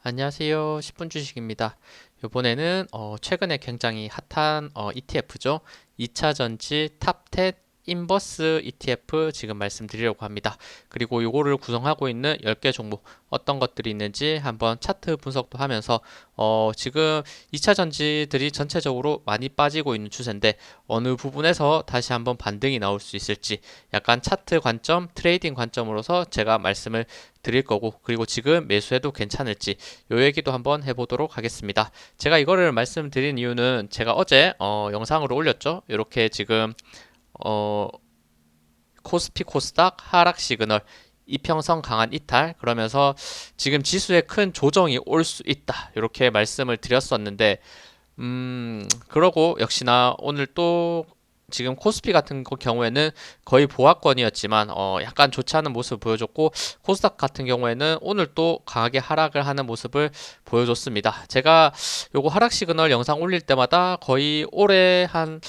안녕하세요. 10분 주식입니다. 이번에는 최근에 굉장히 핫한 ETF죠. 2차 전지 탑10 인버스 ETF 지금 말씀드리려고 합니다. 그리고 이거를 구성하고 있는 10개 종목 어떤 것들이 있는지 한번 차트 분석도 하면서 지금 2차 전지들이 전체적으로 많이 빠지고 있는 추세인데 어느 부분에서 다시 한번 반등이 나올 수 있을지 약간 차트 관점, 트레이딩 관점으로서 제가 말씀을 드릴 거고, 그리고 지금 매수해도 괜찮을지 요 얘기도 한번 해보도록 하겠습니다. 제가 이거를 말씀드린 이유는 제가 어제 영상으로 올렸죠. 이렇게 지금 어, 코스피 코스닥 하락 시그널, 이평선 강한 이탈, 그러면서 지금 지수에 큰 조정이 올 수 있다, 이렇게 말씀을 드렸었는데 그러고 역시나 오늘 또 지금 코스피 같은 경우에는 거의 보합권이었지만 약간 좋지 않은 모습을 보여줬고, 코스닥 같은 경우에는 오늘 또 강하게 하락을 하는 모습을 보여줬습니다. 제가 요거 하락 시그널 영상 올릴 때마다 거의 올해 한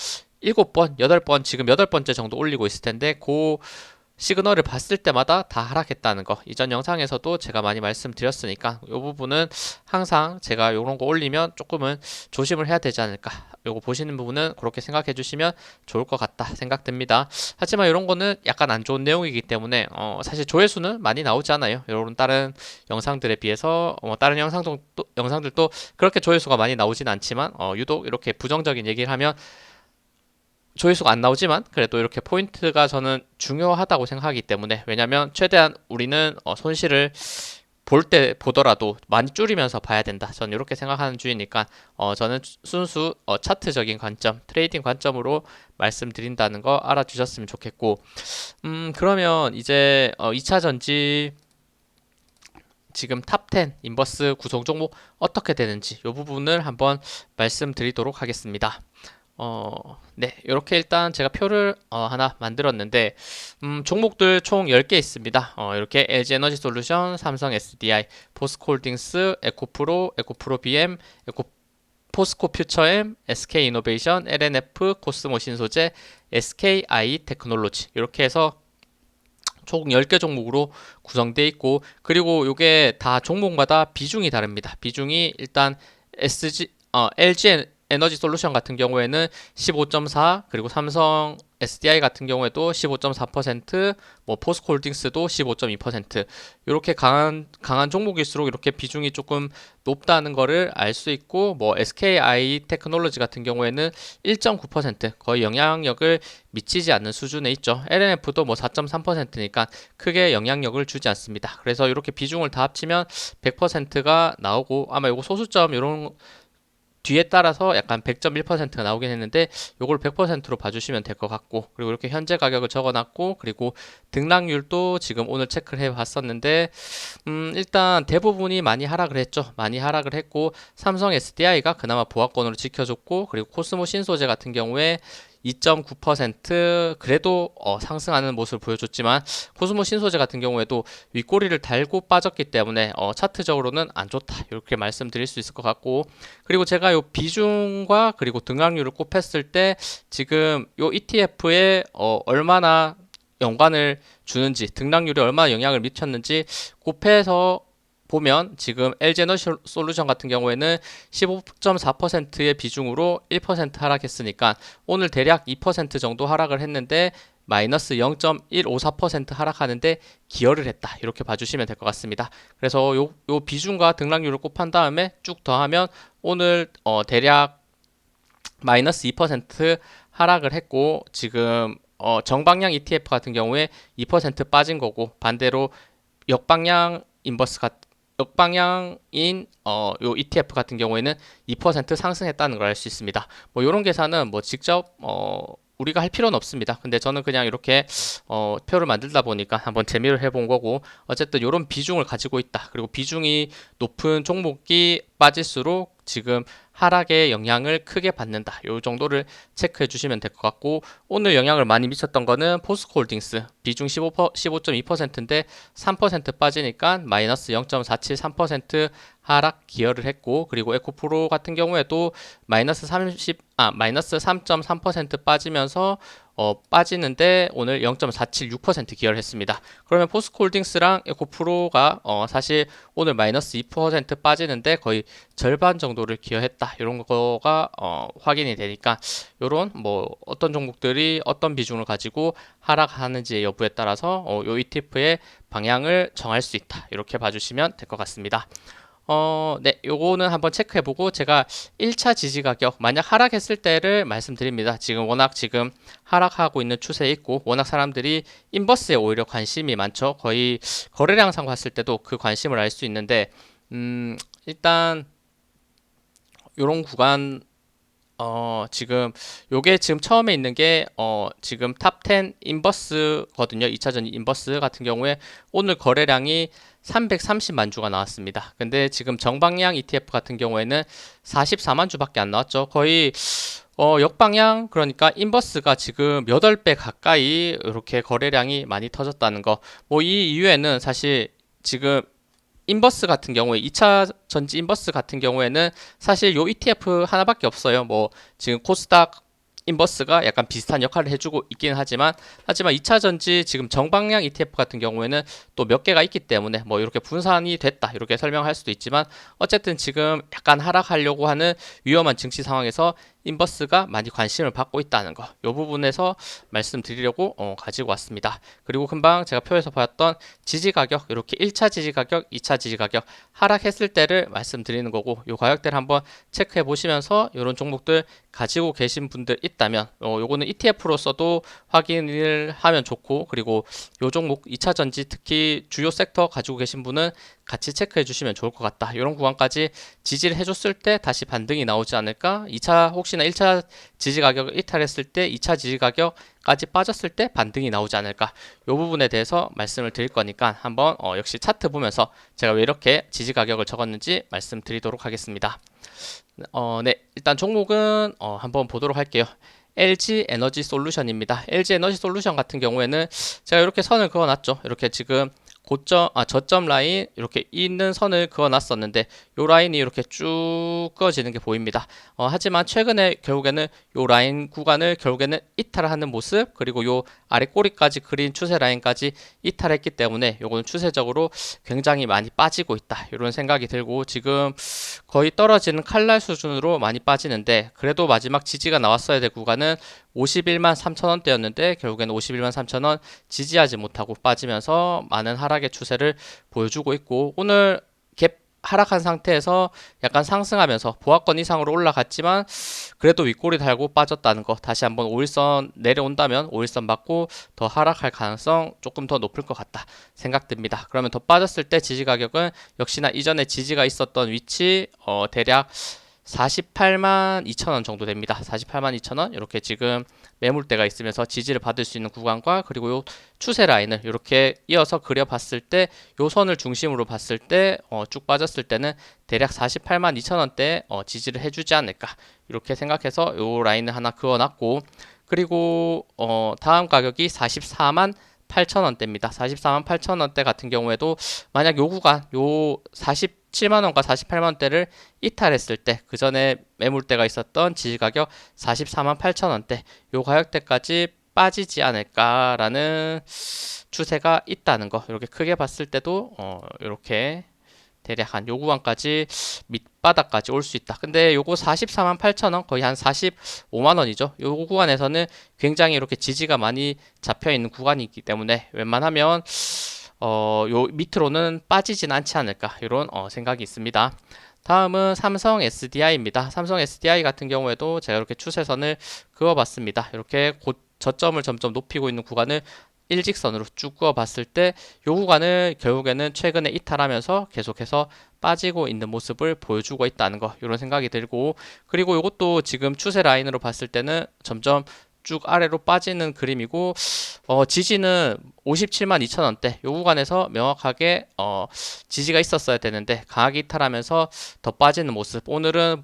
7번, 8번, 지금 8번째 정도 올리고 있을 텐데, 그 시그널을 봤을 때마다 다 하락했다는 거 이전 영상에서도 제가 많이 말씀드렸으니까 이 부분은 항상 제가 이런 거 올리면 조금은 조심을 해야 되지 않을까, 요거 보시는 부분은 그렇게 생각해 주시면 좋을 것 같다 생각됩니다. 하지만 이런 거는 약간 안 좋은 내용이기 때문에 사실 조회수는 많이 나오지 않아요. 이런 다른 영상들에 비해서 다른 영상들도 그렇게 조회수가 많이 나오진 않지만 유독 이렇게 부정적인 얘기를 하면 조회수가 안 나오지만 그래도 이렇게 포인트가 저는 중요하다고 생각하기 때문에, 왜냐면 최대한 우리는 손실을 볼 때 보더라도 많이 줄이면서 봐야 된다, 저는 이렇게 생각하는 주의니까 저는 순수 차트적인 관점, 트레이딩 관점으로 말씀드린다는 거 알아주셨으면 좋겠고, 그러면 이제 2차 전지 지금 탑10 인버스 구성 종목 어떻게 되는지 이 부분을 한번 말씀드리도록 하겠습니다. 네, 이렇게 일단 제가 표를 하나 만들었는데, 종목들 총 10개 있습니다. 이렇게 LG에너지 솔루션, 삼성 SDI, 포스코홀딩스, 에코프로, 에코프로 BM, 포스코 퓨처엠, SK이노베이션, LNF, 코스모 신소재, SKI 테크놀로지, 이렇게 해서 총 10개 종목으로 구성되어 있고, 그리고 이게 다 종목마다 비중이 다릅니다. 비중이 일단 LG 에너지 솔루션 같은 경우에는 15.4, 그리고 삼성 SDI 같은 경우에도 15.4%, 뭐 포스코홀딩스도 15.2%. 이렇게 강한 종목일수록 이렇게 비중이 조금 높다는 거를 알 수 있고, 뭐 SKI 테크놀로지 같은 경우에는 1.9%, 거의 영향력을 미치지 않는 수준에 있죠. LNF도 뭐 4.3%니까 크게 영향력을 주지 않습니다. 그래서 이렇게 비중을 다 합치면 100%가 나오고, 아마 이거 소수점 이런 뒤에 따라서 약간 100.1%가 나오긴 했는데 요걸 100%로 봐주시면 될 것 같고, 그리고 이렇게 현재 가격을 적어놨고, 그리고 등락률도 지금 오늘 체크를 해봤었는데 일단 대부분이 많이 하락을 했죠. 많이 하락을 했고, 삼성 SDI가 그나마 보합권으로 지켜줬고, 그리고 코스모 신소재 같은 경우에 2.9% 그래도 상승하는 모습을 보여줬지만, 코스모 신소재 같은 경우에도 윗꼬리를 달고 빠졌기 때문에 차트적으로는 안 좋다, 이렇게 말씀드릴 수 있을 것 같고, 그리고 제가 요 비중과 그리고 등락률을 곱했을 때 지금 요 ETF에 얼마나 연관을 주는지, 등락률이 얼마나 영향을 미쳤는지 곱해서 보면, 지금 LG에너지 솔루션 같은 경우에는 15.4%의 비중으로 1% 하락했으니까 오늘 대략 2% 정도 하락을 했는데 마이너스 0.154% 하락하는데 기여를 했다, 이렇게 봐주시면 될 것 같습니다. 그래서 요 비중과 등락률을 곱한 다음에 쭉 더하면 오늘 대략 마이너스 2% 하락을 했고, 지금 정방향 ETF 같은 경우에 2% 빠진 거고, 반대로 역방향 인버스 역방향인 요 ETF 같은 경우에는 2% 상승했다는 걸 알 수 있습니다. 뭐 이런 계산은 뭐 직접 우리가 할 필요는 없습니다. 근데 저는 그냥 이렇게 표를 만들다 보니까 한번 재미를 해본 거고, 어쨌든 이런 비중을 가지고 있다. 그리고 비중이 높은 종목이 빠질수록 지금 하락의 영향을 크게 받는다, 요 정도를 체크해 주시면 될 것 같고, 오늘 영향을 많이 미쳤던 거는 포스코홀딩스 비중 15.2%인데 3% 빠지니까 마이너스 0.473% 하락 기여를 했고, 그리고 에코프로 같은 경우에도 마이너스 3.3% 빠지면서 빠지는데 오늘 0.476% 기여를 했습니다. 그러면 포스코홀딩스랑 에코프로가 사실 오늘 마이너스 2% 빠지는데 거의 절반 정도를 기여했다. 이런 거가 확인이 되니까 요런 뭐 어떤 종목들이 어떤 비중을 가지고 하락하는지의 여부에 따라서 요 ETF의 방향을 정할 수 있다. 이렇게 봐주시면 될 것 같습니다. 네, 요거는 한번 체크해보고 제가 1차 지지 가격 만약 하락했을 때를 말씀드립니다. 지금 하락하고 있는 추세에 있고 워낙 사람들이 인버스에 오히려 관심이 많죠. 거의 거래량상 봤을 때도 그 관심을 알 수 있는데 일단 요런 구간 지금 요게 지금 처음에 있는 게 지금 탑10 인버스거든요. 2차전 인버스 같은 경우에 오늘 거래량이 330만 주가 나왔습니다. 근데 지금 정방향 ETF 같은 경우에는 44만 주밖에 안 나왔죠. 거의 역방향 그러니까 인버스가 지금 8배 가까이 이렇게 거래량이 많이 터졌다는 거. 뭐 이 이유에는 사실 지금 인버스 같은 경우에 2차 전지 인버스 같은 경우에는 사실 요 ETF 하나밖에 없어요. 뭐 지금 코스닥 인버스가 약간 비슷한 역할을 해주고 있긴 하지만 2차 전지 지금 정방향 ETF 같은 경우에는 또 몇 개가 있기 때문에 뭐 이렇게 분산이 됐다 이렇게 설명할 수도 있지만 어쨌든 지금 약간 하락하려고 하는 위험한 증시 상황에서 인버스가 많이 관심을 받고 있다는 거, 이 부분에서 말씀드리려고 가지고 왔습니다. 그리고 금방 제가 표에서 보였던 지지 가격, 이렇게 1차 지지 가격, 2차 지지 가격 하락했을 때를 말씀드리는 거고, 이 가격대를 한번 체크해 보시면서 이런 종목들 가지고 계신 분들 있다면 요거는 ETF로서도 확인을 하면 좋고, 그리고 요 종목 2차 전지 특히 주요 섹터 가지고 계신 분은 같이 체크해 주시면 좋을 것 같다. 이런 구간까지 지지를 해줬을 때 다시 반등이 나오지 않을까? 2차 혹시나 1차 지지 가격을 이탈했을 때 2차 지지 가격까지 빠졌을 때 반등이 나오지 않을까? 이 부분에 대해서 말씀을 드릴 거니까 한번 역시 차트 보면서 제가 왜 이렇게 지지 가격을 적었는지 말씀드리도록 하겠습니다. 네, 일단 종목은 한번 보도록 할게요. LG 에너지 솔루션입니다. LG 에너지 솔루션 같은 경우에는 제가 이렇게 선을 그어놨죠. 이렇게 지금 저점 라인 이렇게 있는 선을 그어놨었는데 요 라인이 이렇게 쭉 그어지는 게 보입니다. 하지만 최근에 결국에는 요 라인 구간을 결국에는 이탈하는 모습, 그리고 요 아래 꼬리까지 그린 추세 라인까지 이탈했기 때문에 요거는 추세적으로 굉장히 많이 빠지고 있다 이런 생각이 들고, 지금 거의 떨어지는 칼날 수준으로 많이 빠지는데 그래도 마지막 지지가 나왔어야 될 구간은 51만 3천 원대였는데 결국에는 51만 3천 원 지지하지 못하고 빠지면서 많은 하락의 추세를 보여주고 있고, 오늘 갭 하락한 상태에서 약간 상승하면서 보합권 이상으로 올라갔지만 그래도 윗꼬리 달고 빠졌다는 거, 다시 한번 5일선 내려온다면 5일선 맞고 더 하락할 가능성 조금 더 높을 것 같다 생각됩니다. 그러면 더 빠졌을 때 지지 가격은 역시나 이전에 지지가 있었던 위치 대략 48만 2천원 정도 됩니다. 48만 2천원 이렇게 지금 매물대가 있으면서 지지를 받을 수 있는 구간과, 그리고 요 추세 라인을 이렇게 이어서 그려봤을 때 요 선을 중심으로 봤을 때 쭉 빠졌을 때는 대략 48만 2천원대 지지를 해주지 않을까 이렇게 생각해서 요 라인을 하나 그어놨고, 그리고 다음 가격이 44만 8천원대입니다. 44만 8천원대 같은 경우에도 만약 요 구간 요 47만원과 48만원대를 이탈했을 때 그 전에 매물대가 있었던 지지가격 44만 8천원대 요 가격대까지 빠지지 않을까라는 추세가 있다는 거, 이렇게 크게 봤을 때도 이렇게 대략 한 요 구간까지 밑바닥까지 올 수 있다. 근데 요거 44만 8천원 거의 한 45만 원이죠. 요 구간에서는 굉장히 이렇게 지지가 많이 잡혀 있는 구간이기 때문에 웬만하면 요 밑으로는 빠지진 않지 않을까 이런 생각이 있습니다. 다음은 삼성 SDI입니다. 삼성 SDI 같은 경우에도 제가 이렇게 추세선을 그어봤습니다. 이렇게 저점을 점점 높이고 있는 구간을 일직선으로 쭉 그어 봤을 때 요 구간을 결국에는 최근에 이탈하면서 계속해서 빠지고 있는 모습을 보여주고 있다는 거, 이런 생각이 들고, 그리고 이것도 지금 추세 라인으로 봤을 때는 점점 쭉 아래로 빠지는 그림이고, 지지는 57만 2천 원대 요 구간에서 명확하게 지지가 있었어야 되는데 강하게 이탈하면서 더 빠지는 모습. 오늘은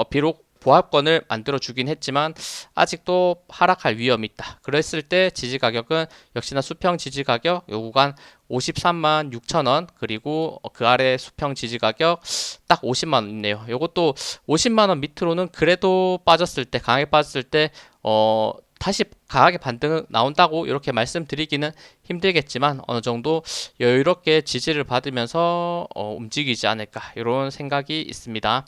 비록 고압권을 만들어 주긴 했지만 아직도 하락할 위험이 있다. 그랬을 때 지지 가격은 역시나 수평 지지 가격 요 구간 53만 6천 원, 그리고 그 아래 수평 지지 가격 딱 50만 원 있네요. 요것도 50만 원 밑으로는 그래도 빠졌을 때, 강하게 빠졌을 때 다시 강하게 반등 나온다고 이렇게 말씀드리기는 힘들겠지만 어느 정도 여유롭게 지지를 받으면서 움직이지 않을까 이런 생각이 있습니다.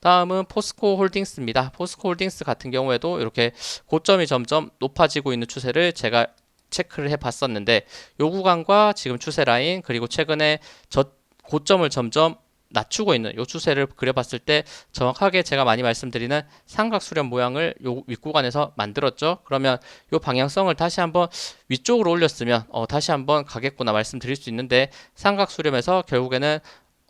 다음은 포스코 홀딩스입니다. 포스코 홀딩스 같은 경우에도 이렇게 고점이 점점 높아지고 있는 추세를 제가 체크를 해 봤었는데, 요 구간과 지금 추세 라인, 그리고 최근에 고점을 점점 낮추고 있는 요 추세를 그려봤을 때 정확하게 제가 많이 말씀드리는 삼각 수렴 모양을 요 윗구간에서 만들었죠. 그러면 요 방향성을 다시 한번 위쪽으로 올렸으면 다시 한번 가겠구나 말씀드릴 수 있는데, 삼각 수렴에서 결국에는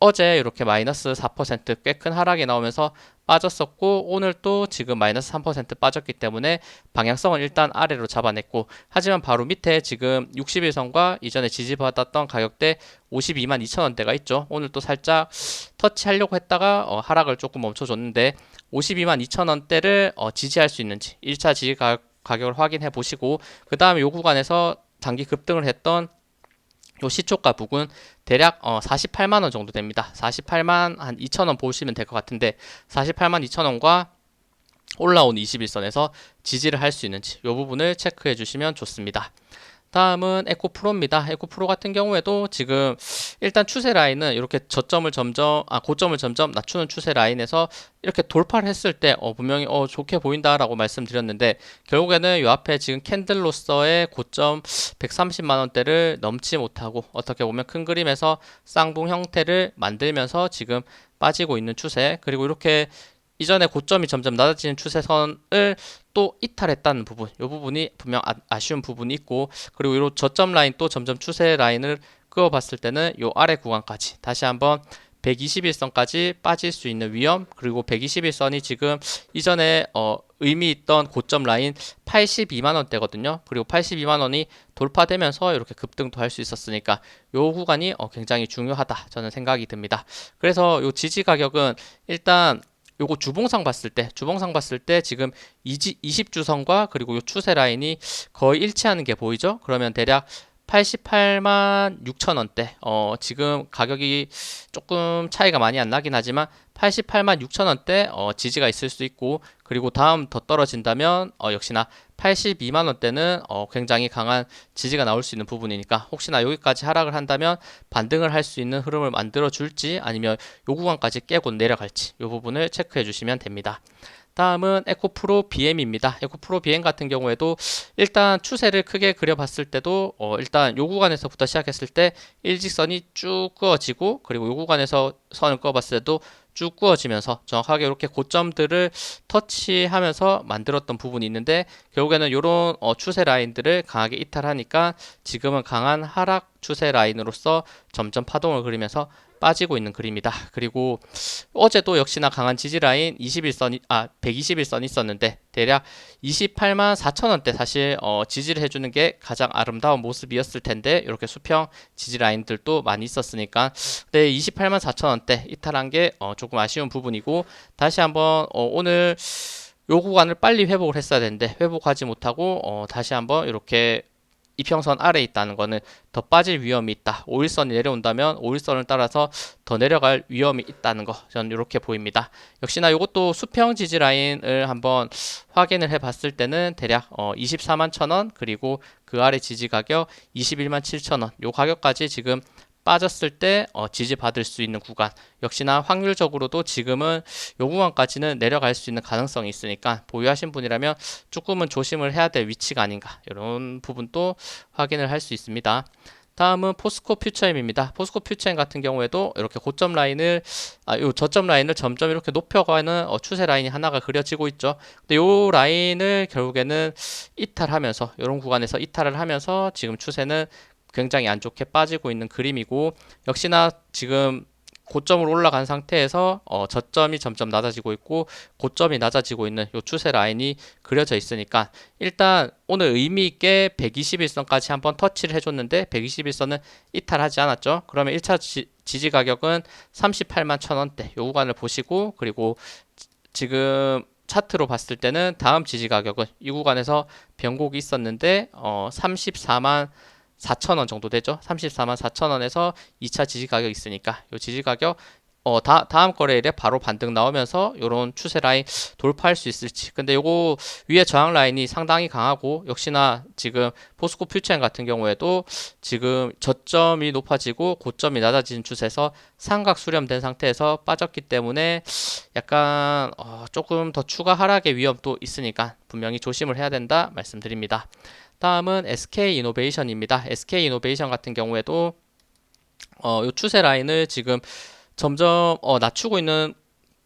어제 이렇게 마이너스 4% 꽤 큰 하락이 나오면서 빠졌었고, 오늘 또 지금 마이너스 3% 빠졌기 때문에 방향성은 일단 아래로 잡아냈고, 하지만 바로 밑에 지금 60일선과 이전에 지지받았던 가격대 52만 2천 원대가 있죠. 오늘 또 살짝 터치하려고 했다가 하락을 조금 멈춰줬는데 52만 2천 원대를 지지할 수 있는지 1차 지지 가격을 확인해 보시고, 그 다음에 요 구간에서 단기 급등을 했던 요 시초가 부근 대략 48만 원 정도 됩니다. 48만 한 2천 원 보시면 될 것 같은데, 48만 2천 원과 올라온 21선에서 지지를 할 수 있는지 이 부분을 체크해 주시면 좋습니다. 다음은 에코프로입니다. 에코프로 같은 경우에도 지금 일단 추세 라인은 이렇게 고점을 점점 낮추는 추세 라인에서 이렇게 돌파를 했을 때 분명히 좋게 보인다라고 말씀드렸는데, 결국에는 이 앞에 지금 캔들로서의 고점 130만 원대를 넘지 못하고 어떻게 보면 큰 그림에서 쌍봉 형태를 만들면서 지금 빠지고 있는 추세, 그리고 이렇게 이전에 고점이 점점 낮아지는 추세선을 또 이탈했다는 부분, 이 부분이 분명 아쉬운 부분이 있고, 그리고 이 저점 라인 또 점점 추세 라인을 그어봤을 때는 이 아래 구간까지 다시 한번 121선까지 빠질 수 있는 위험, 그리고 121선이 지금 이전에 의미 있던 고점 라인 82만 원대거든요. 그리고 82만 원이 돌파되면서 이렇게 급등도 할 수 있었으니까 이 구간이 굉장히 중요하다 저는 생각이 듭니다. 그래서 이 지지 가격은 일단 요거 주봉상 봤을 때 지금 20주선과 그리고 요 추세 라인이 거의 일치하는 게 보이죠? 그러면 대략 88만 6천 원대. 지금 가격이 조금 차이가 많이 안 나긴 하지만 88만 6천 원대 지지가 있을 수 있고, 그리고 다음 더 떨어진다면 역시나 82만 원대는 굉장히 강한 지지가 나올 수 있는 부분이니까, 혹시나 여기까지 하락을 한다면 반등을 할 수 있는 흐름을 만들어 줄지 아니면 요 구간까지 깨고 내려갈지 이 부분을 체크해 주시면 됩니다. 다음은 에코프로 BM입니다. 에코프로 BM 같은 경우에도 일단 추세를 크게 그려봤을 때도 일단 요 구간에서부터 시작했을 때 일직선이 쭉 그어지고, 그리고 요 구간에서 선을 그어봤을 때도 쭉 구어지면서 정확하게 이렇게 고점들을 터치하면서 만들었던 부분이 있는데, 결국에는 이런 추세 라인들을 강하게 이탈하니까 지금은 강한 하락 추세 라인으로서 점점 파동을 그리면서 빠지고 있는 그림이다. 그리고 어제도 역시나 강한 지지 라인 121선이 있었는데 대략 28만 4천 원대 사실 지지를 해주는 게 가장 아름다운 모습이었을 텐데, 이렇게 수평 지지 라인들도 많이 있었으니까, 근데 28만 4천 원대 이탈한 게 조금 아쉬운 부분이고, 다시 한번 오늘 요 구간을 빨리 회복을 했어야 되는데 회복하지 못하고 다시 한번 이렇게 이평선 아래에 있다는 거는 더 빠질 위험이 있다. 5일선이 내려온다면 5일선을 따라서 더 내려갈 위험이 있다는 거, 저는 이렇게 보입니다. 역시나 이것도 수평 지지 라인을 한번 확인을 해 봤을 때는 대략 24만 천 원, 그리고 그 아래 지지 가격 21만 7천 원, 요 가격까지 지금 빠졌을 때 지지받을 수 있는 구간, 역시나 확률적으로도 지금은 요 구간까지는 내려갈 수 있는 가능성이 있으니까 보유하신 분이라면 조금은 조심을 해야 될 위치가 아닌가, 이런 부분도 확인을 할 수 있습니다. 다음은 포스코 퓨처엠입니다. 포스코 퓨처엠 같은 경우에도 이렇게 고점 라인을 요 저점 라인을 점점 이렇게 높여가는 추세 라인이 하나가 그려지고 있죠. 근데 요 라인을 결국에는 이탈하면서, 이런 구간에서 이탈을 하면서 지금 추세는 굉장히 안 좋게 빠지고 있는 그림이고, 역시나 지금 고점으로 올라간 상태에서 저점이 점점 낮아지고 있고 고점이 낮아지고 있는 이 추세 라인이 그려져 있으니까, 일단 오늘 의미 있게 121선까지 한번 터치를 해줬는데 121선은 이탈하지 않았죠. 그러면 1차 지지 가격은 38만 천 원대 요 구간을 보시고, 그리고 지금 차트로 봤을 때는 다음 지지 가격은 이 구간에서 변곡이 있었는데 34만 4천원 정도 되죠. 34만 4천원에서 2차 지지 가격이 있으니까 이 지지 가격 다음 거래일에 바로 반등 나오면서 이런 추세 라인 돌파할 수 있을지. 근데 요거 위에 저항 라인이 상당히 강하고 역시나 지금 포스코 퓨처엔 같은 경우에도 지금 저점이 높아지고 고점이 낮아지는 추세에서 삼각 수렴된 상태에서 빠졌기 때문에 약간 조금 더 추가 하락의 위험도 있으니까 분명히 조심을 해야 된다 말씀드립니다. 다음은 SK이노베이션입니다. SK이노베이션 같은 경우에도 요 추세 라인을 지금 점점 낮추고 있는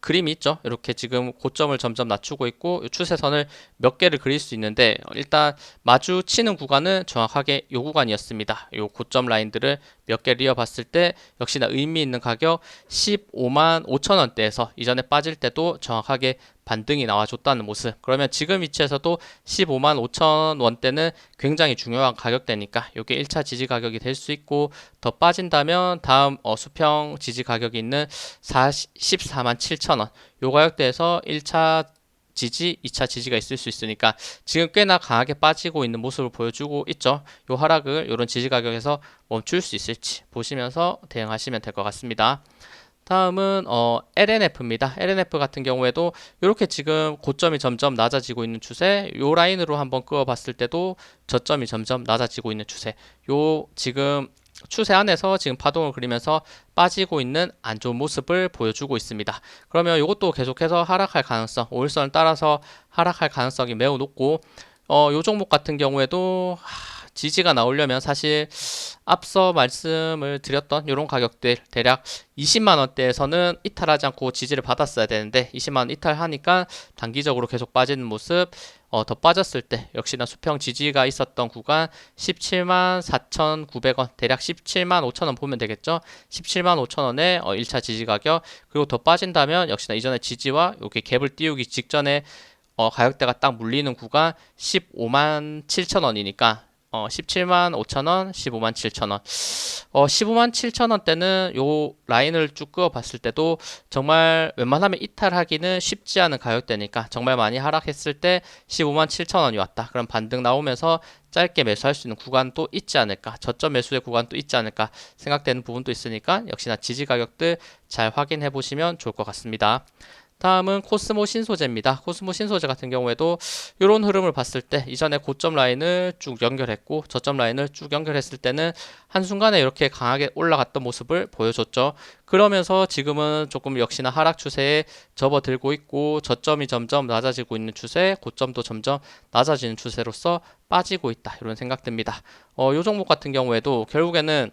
그림이 있죠. 이렇게 지금 고점을 점점 낮추고 있고 이 추세선을 몇 개를 그릴 수 있는데 일단 마주치는 구간은 정확하게 이 구간이었습니다. 이 고점 라인들을 몇 개를 이어봤을 때 역시나 의미 있는 가격 15만 5천 원대에서 이전에 빠질 때도 정확하게 반등이 나와줬다는 모습. 그러면 지금 위치에서도 15만 5천 원대는 굉장히 중요한 가격대니까 이게 1차 지지 가격이 될 수 있고 더 빠진다면 다음 수평 지지 가격이 있는 14만 7천 원. 요 가격대에서 1차 지지, 2차 지지가 있을 수 있으니까 지금 꽤나 강하게 빠지고 있는 모습을 보여주고 있죠. 요 하락을 이런 지지 가격에서 멈출 수 있을지 보시면서 대응하시면 될 것 같습니다. 다음은 LNF입니다. LNF 같은 경우에도 이렇게 지금 고점이 점점 낮아지고 있는 추세, 요 라인으로 한번 그어봤을 때도 저점이 점점 낮아지고 있는 추세, 요 지금 추세 안에서 지금 파동을 그리면서 빠지고 있는 안 좋은 모습을 보여주고 있습니다. 그러면 이것도 계속해서 하락할 가능성, 5일선을 따라서 하락할 가능성이 매우 높고 요 종목 같은 경우에도 지지가 나오려면 사실 앞서 말씀을 드렸던 이런 가격들 대략 20만 원대에서는 이탈하지 않고 지지를 받았어야 되는데 20만 원 이탈하니까 단기적으로 계속 빠지는 모습. 더 빠졌을 때 역시나 수평 지지가 있었던 구간 17만 4,900원 대략 17만 5천원 보면 되겠죠. 17만 5천원의 1차 지지 가격. 그리고 더 빠진다면 역시나 이전에 지지와 이렇게 갭을 띄우기 직전에 가격대가 딱 물리는 구간 15만 7천원이니까 17만 5천원, 15만 7천원. 15만 7천원대는 요 라인을 쭉 그어 봤을 때도 정말 웬만하면 이탈하기는 쉽지 않은 가격대니까 정말 많이 하락했을 때 15만 7천원이 왔다. 그럼 반등 나오면서 짧게 매수할 수 있는 구간도 있지 않을까, 저점 매수의 구간도 있지 않을까 생각되는 부분도 있으니까 역시나 지지 가격들 잘 확인해 보시면 좋을 것 같습니다. 다음은 코스모 신소재입니다. 코스모 신소재 같은 경우에도 이런 흐름을 봤을 때 이전에 고점 라인을 쭉 연결했고 저점 라인을 쭉 연결했을 때는 한순간에 이렇게 강하게 올라갔던 모습을 보여줬죠. 그러면서 지금은 조금 역시나 하락 추세에 접어들고 있고 저점이 점점 낮아지고 있는 추세, 고점도 점점 낮아지는 추세로서 빠지고 있다. 이런 생각 듭니다. 요 종목 같은 경우에도 결국에는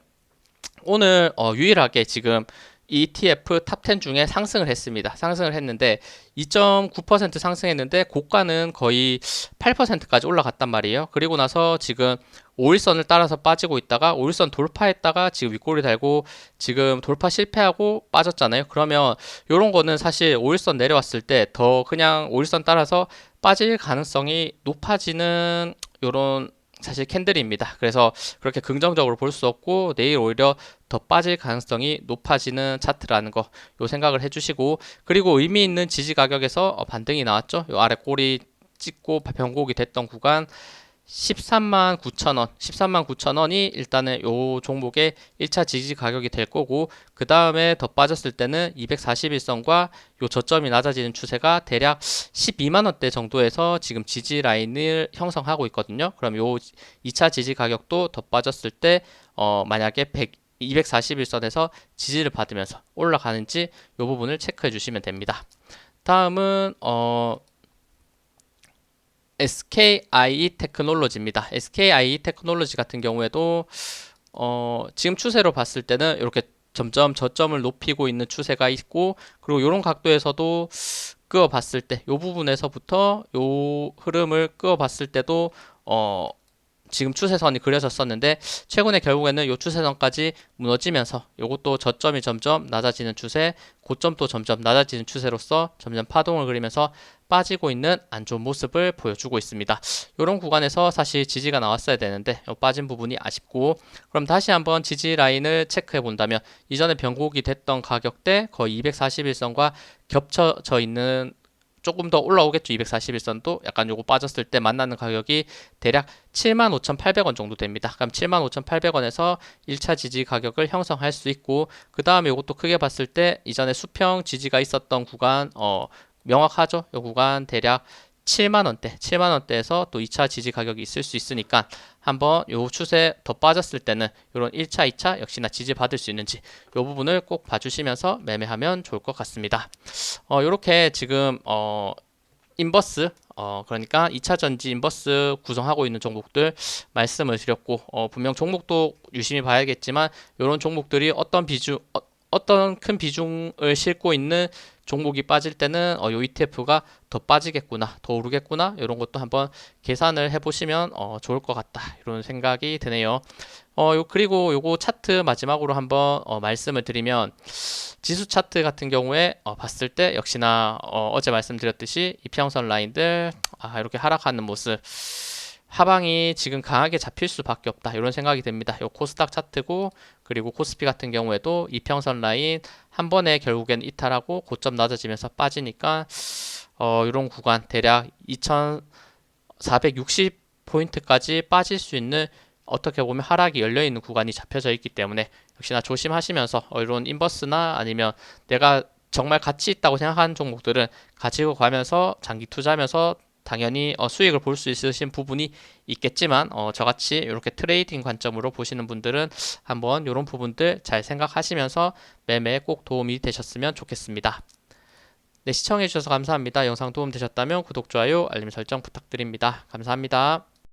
오늘 유일하게 지금 ETF 탑 10 중에 상승을 했습니다. 상승을 했는데 2.9% 상승했는데 고가는 거의 8%까지 올라갔단 말이에요. 그리고 나서 지금 5일선을 따라서 빠지고 있다가 5일선 돌파했다가 지금 윗꼬리 달고 지금 돌파 실패하고 빠졌잖아요. 그러면 이런 거는 사실 5일선 내려왔을 때 더 그냥 5일선 따라서 빠질 가능성이 높아지는 요런 사실 캔들입니다. 그래서 그렇게 긍정적으로 볼 수 없고 내일 오히려 더 빠질 가능성이 높아지는 차트라는 거 요 생각을 해주시고, 그리고 의미 있는 지지 가격에서 반등이 나왔죠. 요 아래 꼬리 찍고 변곡이 됐던 구간 13만 9천원, 13만 9천원이 일단은 요 종목의 1차 지지 가격이 될 거고, 그 다음에 더 빠졌을 때는 241선과 요 저점이 낮아지는 추세가 대략 12만원대 정도에서 지금 지지 라인을 형성하고 있거든요. 그럼 요 2차 지지 가격도 더 빠졌을 때 만약에 241선에서 지지를 받으면서 올라가는지 요 부분을 체크해 주시면 됩니다. 다음은 SKI 테크놀로지입니다. SKI 테크놀로지 같은 경우에도 지금 추세로 봤을 때는 이렇게 점점 저점을 높이고 있는 추세가 있고, 그리고 이런 각도에서도 그어 봤을 때 이 부분에서부터 이 흐름을 그어 봤을 때도 지금 추세선이 그려졌었는데 최근에 결국에는 이 추세선까지 무너지면서 이것도 저점이 점점 낮아지는 추세, 고점도 점점 낮아지는 추세로서 점점 파동을 그리면서 빠지고 있는 안 좋은 모습을 보여주고 있습니다. 이런 구간에서 사실 지지가 나왔어야 되는데 빠진 부분이 아쉽고, 그럼 다시 한번 지지 라인을 체크해 본다면 이전에 변곡이 됐던 가격대 거의 241선과 겹쳐져 있는 조금 더 올라오겠죠. 241선도 약간 요거 빠졌을 때 만나는 가격이 대략 75,800원 정도 됩니다. 그럼 75,800원에서 1차 지지 가격을 형성할 수 있고, 그 다음에 요것도 크게 봤을 때 이전에 수평 지지가 있었던 구간 명확하죠. 요 구간 대략 7만원대, 7만원대에서 또 2차 지지 가격이 있을 수 있으니까 한번 요 추세 더 빠졌을 때는 요런 1차, 2차 역시나 지지 받을 수 있는지 요 부분을 꼭 봐주시면서 매매하면 좋을 것 같습니다. 요렇게 지금 인버스 그러니까 2차 전지 인버스 구성하고 있는 종목들 말씀을 드렸고, 분명 종목도 유심히 봐야겠지만 요런 종목들이 어떤 큰 비중을 싣고 있는 종목이 빠질 때는 요 ETF가 더 빠지겠구나, 더 오르겠구나, 이런 것도 한번 계산을 해보시면 좋을 것 같다, 이런 생각이 드네요. 그리고 요거 차트 마지막으로 한번 말씀을 드리면, 지수 차트 같은 경우에 봤을 때 역시나 어제 말씀드렸듯이 이평선 라인들 이렇게 하락하는 모습, 하방이 지금 강하게 잡힐 수밖에 없다, 이런 생각이 듭니다. 요 코스닥 차트고, 그리고 코스피 같은 경우에도 이평선 라인 한 번에 결국엔 이탈하고 고점 낮아지면서 빠지니까 이런 구간 대략 2460포인트까지 빠질 수 있는, 어떻게 보면 하락이 열려 있는 구간이 잡혀져 있기 때문에 역시나 조심하시면서 이런 인버스나 아니면 내가 정말 가치 있다고 생각하는 종목들은 가지고 가면서 장기 투자하면서 당연히 수익을 볼 수 있으신 부분이 있겠지만, 저같이 이렇게 트레이딩 관점으로 보시는 분들은 한번 이런 부분들 잘 생각하시면서 매매에 꼭 도움이 되셨으면 좋겠습니다. 네, 시청해주셔서 감사합니다. 영상 도움 되셨다면 구독, 좋아요, 알림 설정 부탁드립니다. 감사합니다.